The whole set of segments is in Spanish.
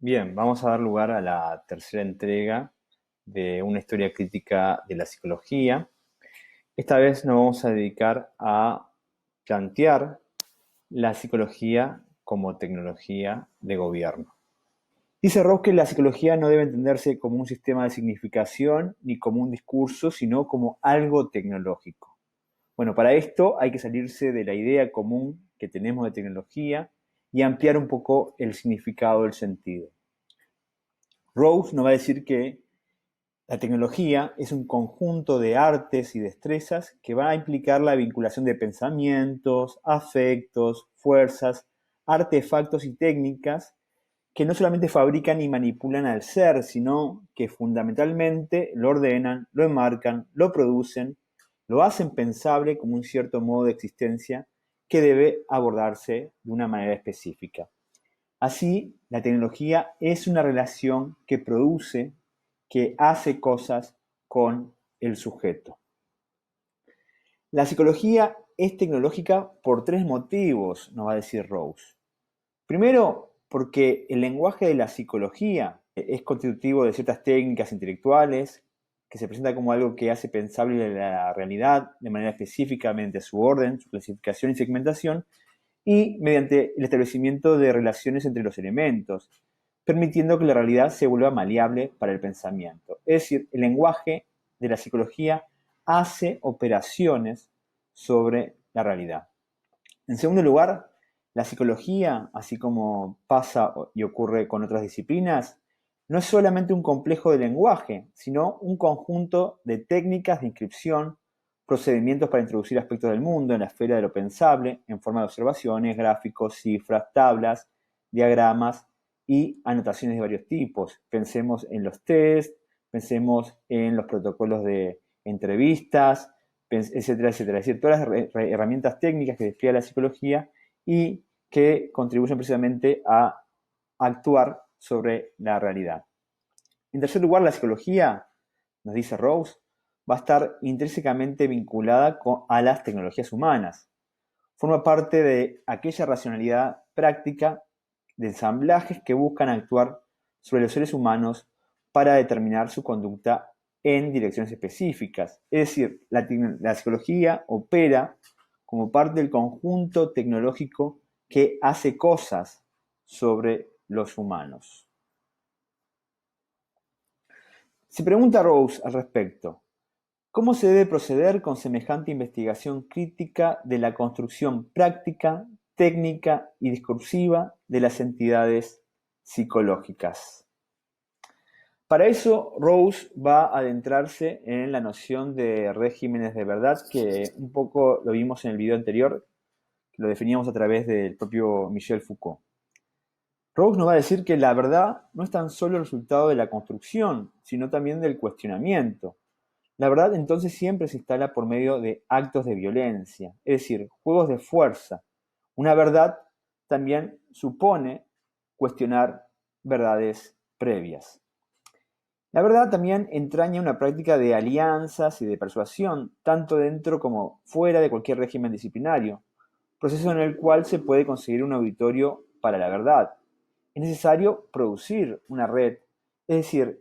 Bien, vamos a dar lugar a la tercera entrega de una historia crítica de la psicología. Esta vez nos vamos a dedicar a plantear la psicología como tecnología de gobierno. Dice Ross que la psicología no debe entenderse como un sistema de significación ni como un discurso, sino como algo tecnológico. Bueno, para esto hay que salirse de la idea común que tenemos de tecnología y ampliar un poco el significado del sentido. Rose nos va a decir que la tecnología es un conjunto de artes y destrezas que va a implicar la vinculación de pensamientos, afectos, fuerzas, artefactos y técnicas que no solamente fabrican y manipulan al ser, sino que fundamentalmente lo ordenan, lo enmarcan, lo producen, lo hacen pensable como un cierto modo de existencia que debe abordarse de una manera específica. Así, la tecnología es una relación que produce, que hace cosas con el sujeto. La psicología es tecnológica por tres motivos, nos va a decir Rose. Primero, porque el lenguaje de la psicología es constitutivo de ciertas técnicas intelectuales, que se presenta como algo que hace pensable la realidad de manera específica mediante su orden, su clasificación y segmentación, y mediante el establecimiento de relaciones entre los elementos, permitiendo que la realidad se vuelva maleable para el pensamiento. Es decir, el lenguaje de la psicología hace operaciones sobre la realidad. En segundo lugar, la psicología, así como pasa y ocurre con otras disciplinas, no es solamente un complejo de lenguaje, sino un conjunto de técnicas de inscripción, procedimientos para introducir aspectos del mundo en la esfera de lo pensable, en forma de observaciones, gráficos, cifras, tablas, diagramas y anotaciones de varios tipos. Pensemos en los test, pensemos en los protocolos de entrevistas, etcétera, etcétera. Es decir, todas las herramientas técnicas que despliega la psicología y que contribuyen precisamente a actuar sobre la realidad. En tercer lugar, la psicología, nos dice Rose, va a estar intrínsecamente vinculada a las tecnologías humanas. Forma parte de aquella racionalidad práctica de ensamblajes que buscan actuar sobre los seres humanos para determinar su conducta en direcciones específicas. Es decir, la psicología opera como parte del conjunto tecnológico que hace cosas sobre los humanos. Se pregunta Rose al respecto: ¿cómo se debe proceder con semejante investigación crítica de la construcción práctica, técnica y discursiva de las entidades psicológicas? Para eso, Rose va a adentrarse en la noción de regímenes de verdad, que un poco lo vimos en el video anterior, que lo definíamos a través del propio Michel Foucault. Rose nos va a decir que la verdad no es tan solo el resultado de la construcción, sino también del cuestionamiento. La verdad entonces siempre se instala por medio de actos de violencia, es decir, juegos de fuerza. Una verdad también supone cuestionar verdades previas. La verdad también entraña una práctica de alianzas y de persuasión, tanto dentro como fuera de cualquier régimen disciplinario, proceso en el cual se puede conseguir un auditorio para la verdad. Es necesario producir una red, es decir,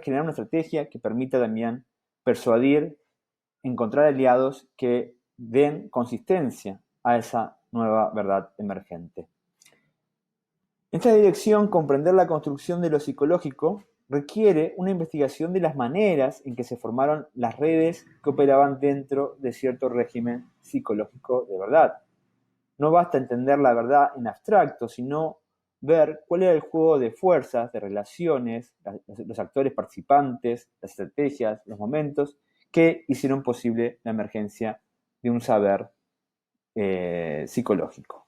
generar una estrategia que permita también persuadir, encontrar aliados que den consistencia a esa nueva verdad emergente. En esta dirección, comprender la construcción de lo psicológico requiere una investigación de las maneras en que se formaron las redes que operaban dentro de cierto régimen psicológico de verdad. No basta entender la verdad en abstracto, sino ver cuál era el juego de fuerzas, de relaciones, los actores participantes, las estrategias, los momentos que hicieron posible la emergencia de un saber psicológico.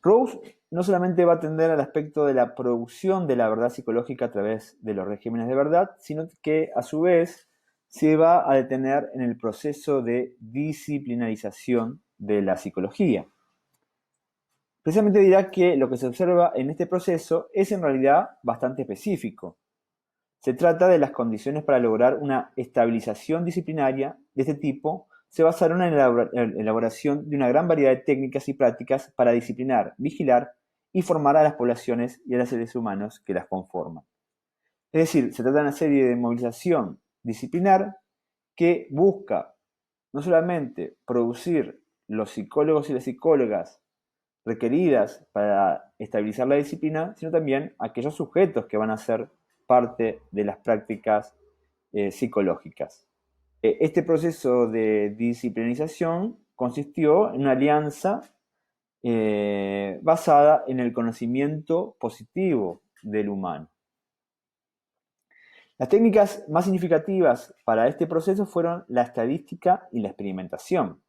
Rose no solamente va a atender al aspecto de la producción de la verdad psicológica a través de los regímenes de verdad, sino que a su vez se va a detener en el proceso de disciplinarización de la psicología. Precisamente dirá que lo que se observa en este proceso es en realidad bastante específico. Se trata de las condiciones para lograr una estabilización disciplinaria de este tipo. Se basaron en la elaboración de una gran variedad de técnicas y prácticas para disciplinar, vigilar y formar a las poblaciones y a los seres humanos que las conforman. Es decir, se trata de una serie de movilización disciplinar que busca no solamente producir los psicólogos y las psicólogas requeridas para estabilizar la disciplina, sino también aquellos sujetos que van a ser parte de las prácticas psicológicas. Este proceso de disciplinarización consistió en una alianza basada en el conocimiento positivo del humano. Las técnicas más significativas para este proceso fueron la estadística y la experimentación.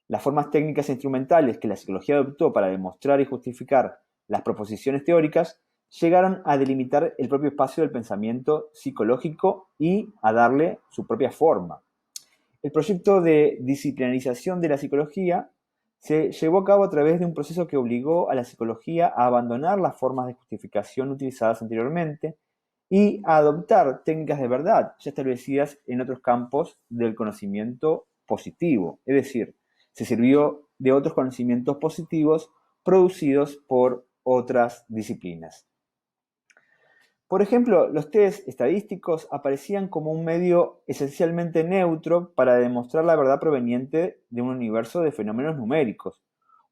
Las formas técnicas e instrumentales que la psicología adoptó para demostrar y justificar las proposiciones teóricas llegaron a delimitar el propio espacio del pensamiento psicológico y a darle su propia forma. El proyecto de disciplinarización de la psicología se llevó a cabo a través de un proceso que obligó a la psicología a abandonar las formas de justificación utilizadas anteriormente y a adoptar técnicas de verdad ya establecidas en otros campos del conocimiento positivo. Es decir, se sirvió de otros conocimientos positivos producidos por otras disciplinas. Por ejemplo, los test estadísticos aparecían como un medio esencialmente neutro para demostrar la verdad proveniente de un universo de fenómenos numéricos,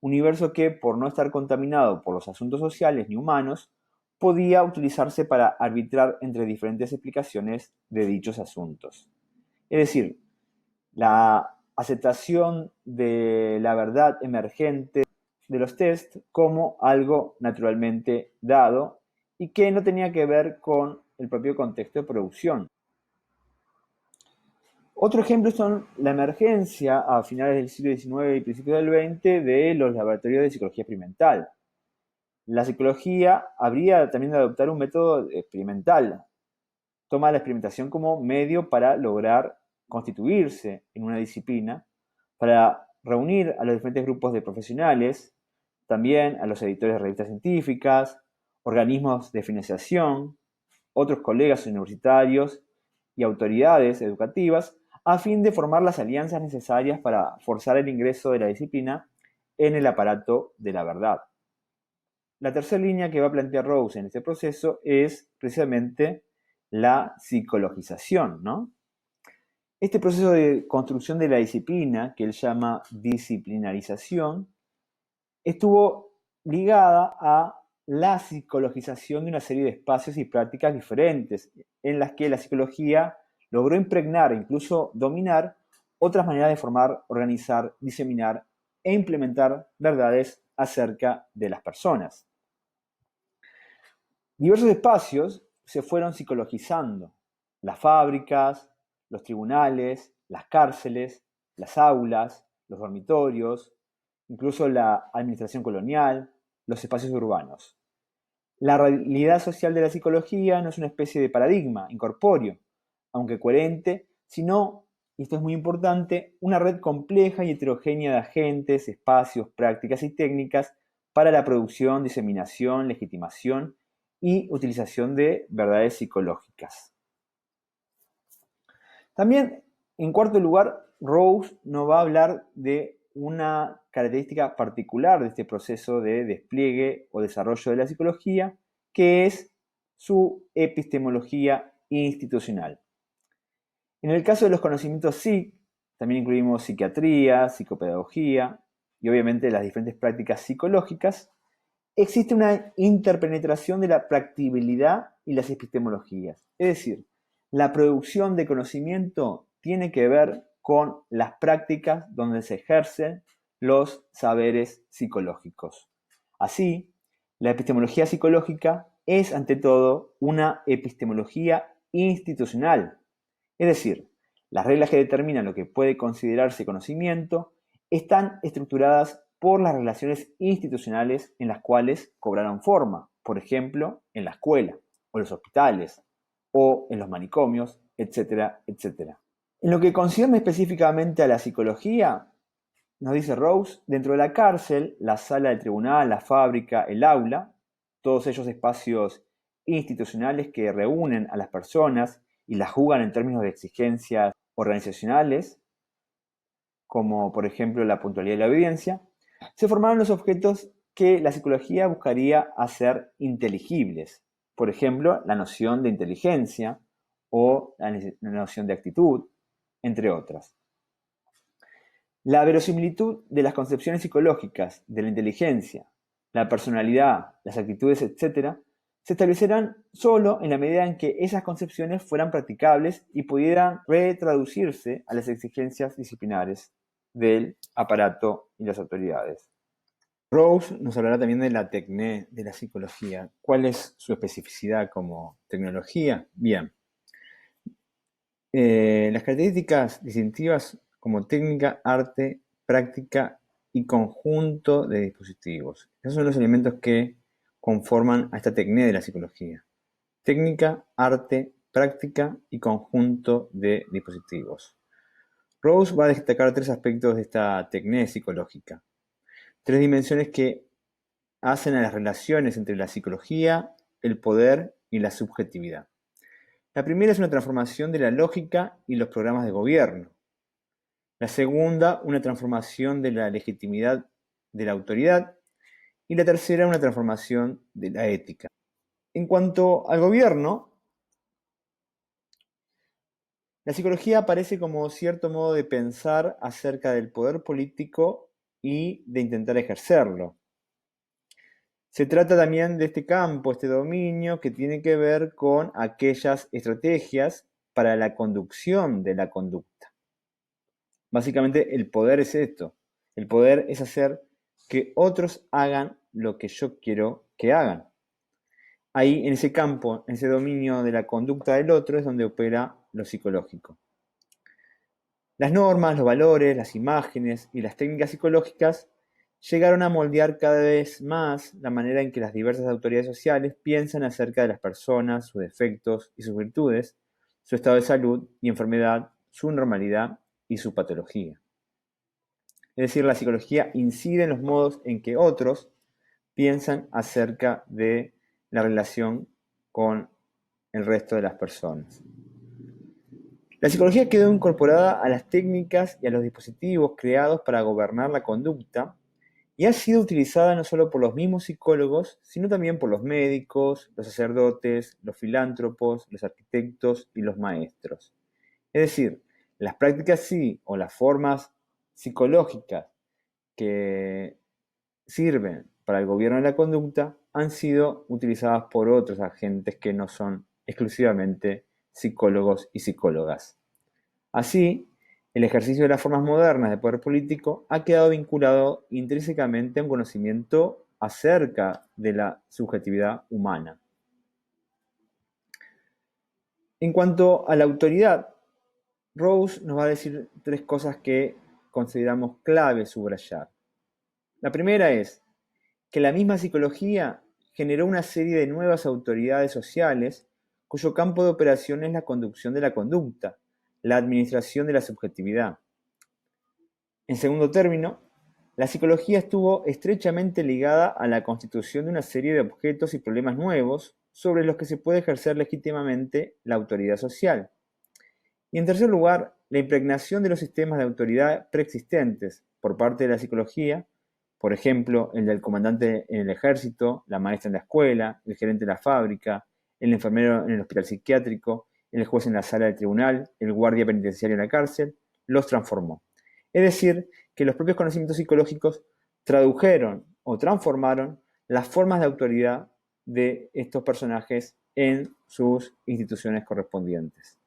un universo que, por no estar contaminado por los asuntos sociales ni humanos, podía utilizarse para arbitrar entre diferentes explicaciones de dichos asuntos. Es decir, la aceptación de la verdad emergente de los test como algo naturalmente dado y que no tenía que ver con el propio contexto de producción. Otro ejemplo son la emergencia a finales del siglo XIX y principios del XX de los laboratorios de psicología experimental. La psicología habría también de adoptar un método experimental. Toma la experimentación como medio para lograr constituirse en una disciplina, para reunir a los diferentes grupos de profesionales, también a los editores de revistas científicas, organismos de financiación, otros colegas universitarios y autoridades educativas, a fin de formar las alianzas necesarias para forzar el ingreso de la disciplina en el aparato de la verdad. La tercera línea que va a plantear Rawls en este proceso es precisamente la psicologización, ¿no? Este proceso de construcción de la disciplina, que él llama disciplinarización, estuvo ligada a la psicologización de una serie de espacios y prácticas diferentes, en las que la psicología logró impregnar e incluso dominar otras maneras de formar, organizar, diseminar e implementar verdades acerca de las personas. Diversos espacios se fueron psicologizando: las fábricas, los tribunales, las cárceles, las aulas, los dormitorios, incluso la administración colonial, los espacios urbanos. La realidad social de la psicología no es una especie de paradigma incorpóreo, aunque coherente, sino, y esto es muy importante, una red compleja y heterogénea de agentes, espacios, prácticas y técnicas para la producción, diseminación, legitimación y utilización de verdades psicológicas. También, en cuarto lugar, Rawls nos va a hablar de una característica particular de este proceso de despliegue o desarrollo de la psicología, que es su epistemología institucional. En el caso de los conocimientos SIC, también incluimos psiquiatría, psicopedagogía y obviamente las diferentes prácticas psicológicas, existe una interpenetración de la practicabilidad y las epistemologías. Es decir, la producción de conocimiento tiene que ver con las prácticas donde se ejercen los saberes psicológicos. Así, la epistemología psicológica es ante todo una epistemología institucional. Es decir, las reglas que determinan lo que puede considerarse conocimiento están estructuradas por las relaciones institucionales en las cuales cobraron forma, por ejemplo, en la escuela, o en los hospitales, o en los manicomios, etcétera, etcétera. En lo que concierne específicamente a la psicología, nos dice Rawls, dentro de la cárcel, la sala del tribunal, la fábrica, el aula, todos ellos espacios institucionales que reúnen a las personas y las juzgan en términos de exigencias organizacionales, como por ejemplo la puntualidad y la obediencia, se formaron los objetos que la psicología buscaría hacer inteligibles. Por ejemplo, la noción de inteligencia o la noción de actitud, entre otras. La verosimilitud de las concepciones psicológicas de la inteligencia, la personalidad, las actitudes, etc., se establecerán solo en la medida en que esas concepciones fueran practicables y pudieran retraducirse a las exigencias disciplinares del aparato y las autoridades. Rose nos hablará también de la tecné de la psicología. ¿Cuál es su especificidad como tecnología? Bien. Las características distintivas como técnica, arte, práctica y conjunto de dispositivos. Esos son los elementos que conforman a esta tecné de la psicología. Técnica, arte, práctica y conjunto de dispositivos. Rose va a destacar tres aspectos de esta tecné psicológica. Tres dimensiones que hacen a las relaciones entre la psicología, el poder y la subjetividad. La primera es una transformación de la lógica y los programas de gobierno. La segunda, una transformación de la legitimidad de la autoridad. Y la tercera, una transformación de la ética. En cuanto al gobierno, la psicología aparece como cierto modo de pensar acerca del poder político y de intentar ejercerlo. Se trata también de este campo, este dominio, que tiene que ver con aquellas estrategias para la conducción de la conducta. Básicamente el poder es esto. El poder es hacer que otros hagan lo que yo quiero que hagan. Ahí, en ese campo, en ese dominio de la conducta del otro, es donde opera lo psicológico. Las normas, los valores, las imágenes y las técnicas psicológicas llegaron a moldear cada vez más la manera en que las diversas autoridades sociales piensan acerca de las personas, sus defectos y sus virtudes, su estado de salud y enfermedad, su normalidad y su patología. Es decir, la psicología incide en los modos en que otros piensan acerca de la relación con el resto de las personas. La psicología quedó incorporada a las técnicas y a los dispositivos creados para gobernar la conducta y ha sido utilizada no solo por los mismos psicólogos, sino también por los médicos, los sacerdotes, los filántropos, los arquitectos y los maestros. Es decir, las prácticas sí o las formas psicológicas que sirven para el gobierno de la conducta han sido utilizadas por otros agentes que no son exclusivamente psicólogos y psicólogas. Así, el ejercicio de las formas modernas de poder político ha quedado vinculado intrínsecamente a un conocimiento acerca de la subjetividad humana. En cuanto a la autoridad, Rose nos va a decir tres cosas que consideramos clave subrayar. La primera es que la misma psicología generó una serie de nuevas autoridades sociales cuyo campo de operación es la conducción de la conducta, la administración de la subjetividad. En segundo término, la psicología estuvo estrechamente ligada a la constitución de una serie de objetos y problemas nuevos sobre los que se puede ejercer legítimamente la autoridad social. Y en tercer lugar, la impregnación de los sistemas de autoridad preexistentes por parte de la psicología, por ejemplo, el del comandante en el ejército, la maestra en la escuela, el gerente en la fábrica, el enfermero en el hospital psiquiátrico, el juez en la sala del tribunal, el guardia penitenciario en la cárcel, los transformó. Es decir, que los propios conocimientos psicológicos tradujeron o transformaron las formas de autoridad de estos personajes en sus instituciones correspondientes.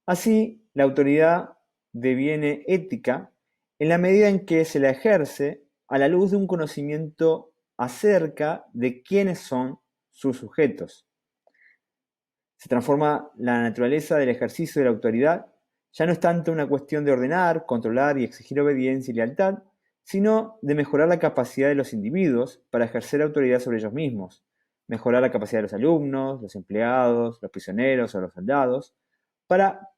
Así, la autoridad deviene ética en la medida en que se la ejerce a la luz de un conocimiento acerca de quiénes son sus sujetos. Se transforma la naturaleza del ejercicio de la autoridad. Ya no es tanto una cuestión de ordenar, controlar y exigir obediencia y lealtad, sino de mejorar la capacidad de los individuos para ejercer autoridad sobre ellos mismos, mejorar la capacidad de los alumnos, los empleados, los prisioneros o los soldados, para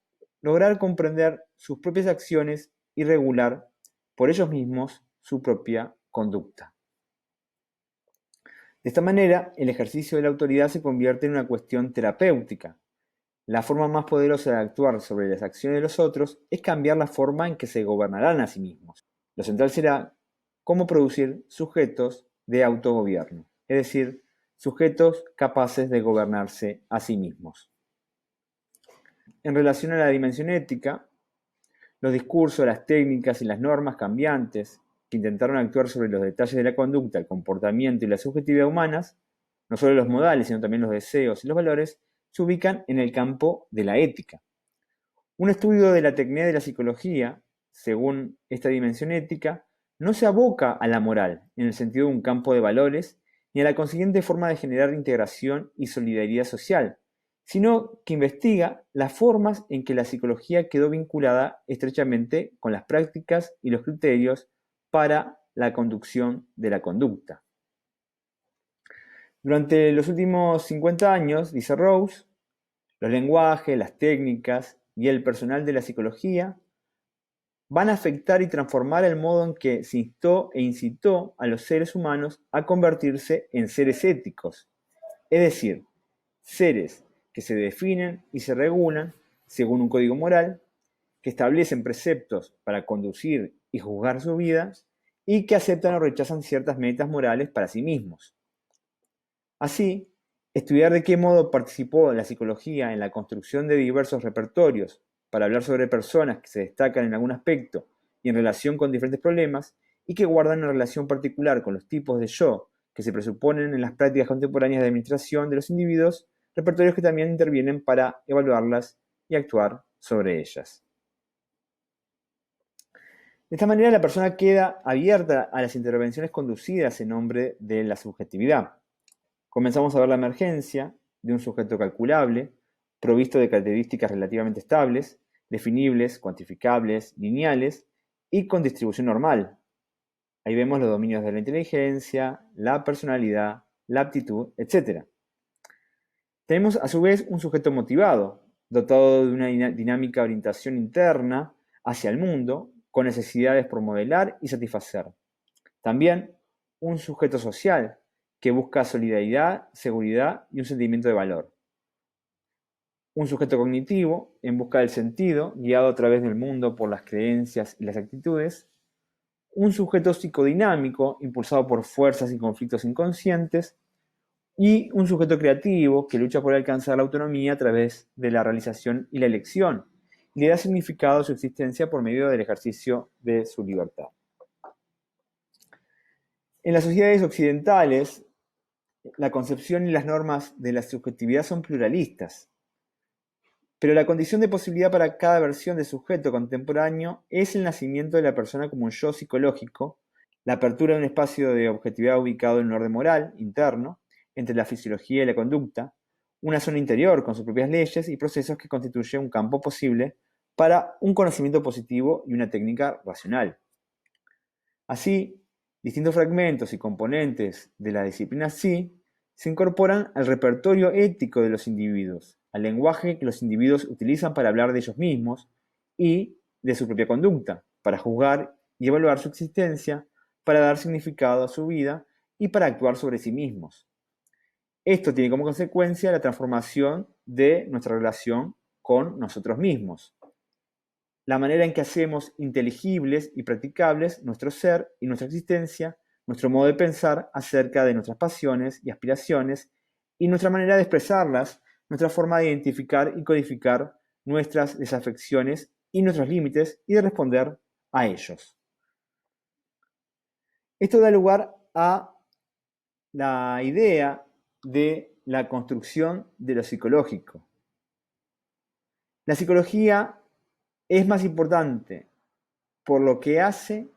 lograr comprender sus propias acciones y regular por ellos mismos su propia conducta. De esta manera, el ejercicio de la autoridad se convierte en una cuestión terapéutica. La forma más poderosa de actuar sobre las acciones de los otros es cambiar la forma en que se gobernarán a sí mismos. Lo central será cómo producir sujetos de autogobierno, es decir, sujetos capaces de gobernarse a sí mismos. En relación a la dimensión ética, los discursos, las técnicas y las normas cambiantes que intentaron actuar sobre los detalles de la conducta, el comportamiento y la subjetividad humanas, no solo los modales, sino también los deseos y los valores, se ubican en el campo de la ética. Un estudio de la tecnología de la psicología, según esta dimensión ética, no se aboca a la moral, en el sentido de un campo de valores, ni a la consiguiente forma de generar integración y solidaridad social, sino que investiga las formas en que la psicología quedó vinculada estrechamente con las prácticas y los criterios para la conducción de la conducta. Durante los últimos 50 años, dice Rose, los lenguajes, las técnicas y el personal de la psicología van a afectar y transformar el modo en que se instó e incitó a los seres humanos a convertirse en seres éticos, es decir, seres que se definen y se regulan según un código moral, que establecen preceptos para conducir y juzgar su vida y que aceptan o rechazan ciertas metas morales para sí mismos. Así, estudiar de qué modo participó la psicología en la construcción de diversos repertorios para hablar sobre personas que se destacan en algún aspecto y en relación con diferentes problemas y que guardan una relación particular con los tipos de yo que se presuponen en las prácticas contemporáneas de administración de los individuos, repertorios que también intervienen para evaluarlas y actuar sobre ellas. De esta manera, la persona queda abierta a las intervenciones conducidas en nombre de la subjetividad. Comenzamos a ver la emergencia de un sujeto calculable, provisto de características relativamente estables, definibles, cuantificables, lineales y con distribución normal. Ahí vemos los dominios de la inteligencia, la personalidad, la aptitud, etc. Tenemos a su vez un sujeto motivado, dotado de una dinámica orientación interna hacia el mundo, con necesidades por modelar y satisfacer. También un sujeto social, que busca solidaridad, seguridad y un sentimiento de valor. Un sujeto cognitivo, en busca del sentido, guiado a través del mundo por las creencias y las actitudes. Un sujeto psicodinámico, impulsado por fuerzas y conflictos inconscientes. Y un sujeto creativo, que lucha por alcanzar la autonomía a través de la realización y la elección, y le da significado a su existencia por medio del ejercicio de su libertad. En las sociedades occidentales, la concepción y las normas de la subjetividad son pluralistas, pero la condición de posibilidad para cada versión de sujeto contemporáneo es el nacimiento de la persona como un yo psicológico, la apertura de un espacio de objetividad ubicado en un orden moral, interno, entre la fisiología y la conducta, una zona interior con sus propias leyes y procesos que constituye un campo posible para un conocimiento positivo y una técnica racional. Así, distintos fragmentos y componentes de la disciplina psi se incorporan al repertorio ético de los individuos, al lenguaje que los individuos utilizan para hablar de ellos mismos y de su propia conducta, para juzgar y evaluar su existencia, para dar significado a su vida y para actuar sobre sí mismos. Esto tiene como consecuencia la transformación de nuestra relación con nosotros mismos, la manera en que hacemos inteligibles y practicables nuestro ser y nuestra existencia, nuestro modo de pensar acerca de nuestras pasiones y aspiraciones y nuestra manera de expresarlas, nuestra forma de identificar y codificar nuestras desafecciones y nuestros límites y de responder a ellos. Esto da lugar a la idea de la construcción de lo psicológico. La psicología es más importante por lo que hace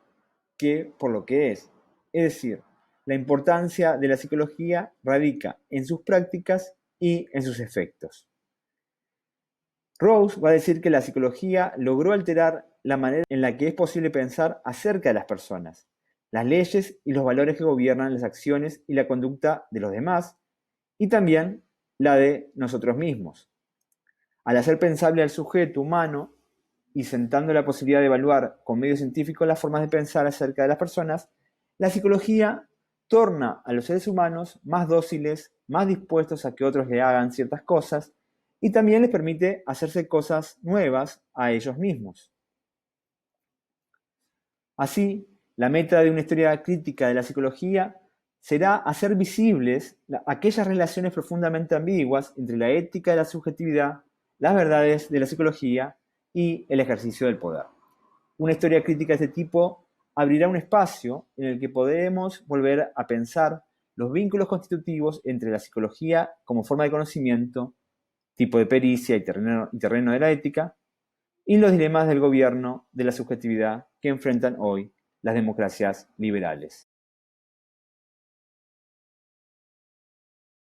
que por lo que es. Es decir, la importancia de la psicología radica en sus prácticas y en sus efectos. Rose va a decir que la psicología logró alterar la manera en la que es posible pensar acerca de las personas, las leyes y los valores que gobiernan las acciones y la conducta de los demás, y también la de nosotros mismos. Al hacer pensable al sujeto humano y sentando la posibilidad de evaluar con medios científicos las formas de pensar acerca de las personas, la psicología torna a los seres humanos más dóciles, más dispuestos a que otros le hagan ciertas cosas y también les permite hacerse cosas nuevas a ellos mismos. Así, La meta de una historia crítica de la psicología será hacer visibles aquellas relaciones profundamente ambiguas entre la ética de la subjetividad, las verdades de la psicología y el ejercicio del poder. Una historia crítica de este tipo abrirá un espacio en el que podemos volver a pensar los vínculos constitutivos entre la psicología como forma de conocimiento, tipo de pericia y terreno de la ética, y los dilemas del gobierno de la subjetividad que enfrentan hoy las democracias liberales.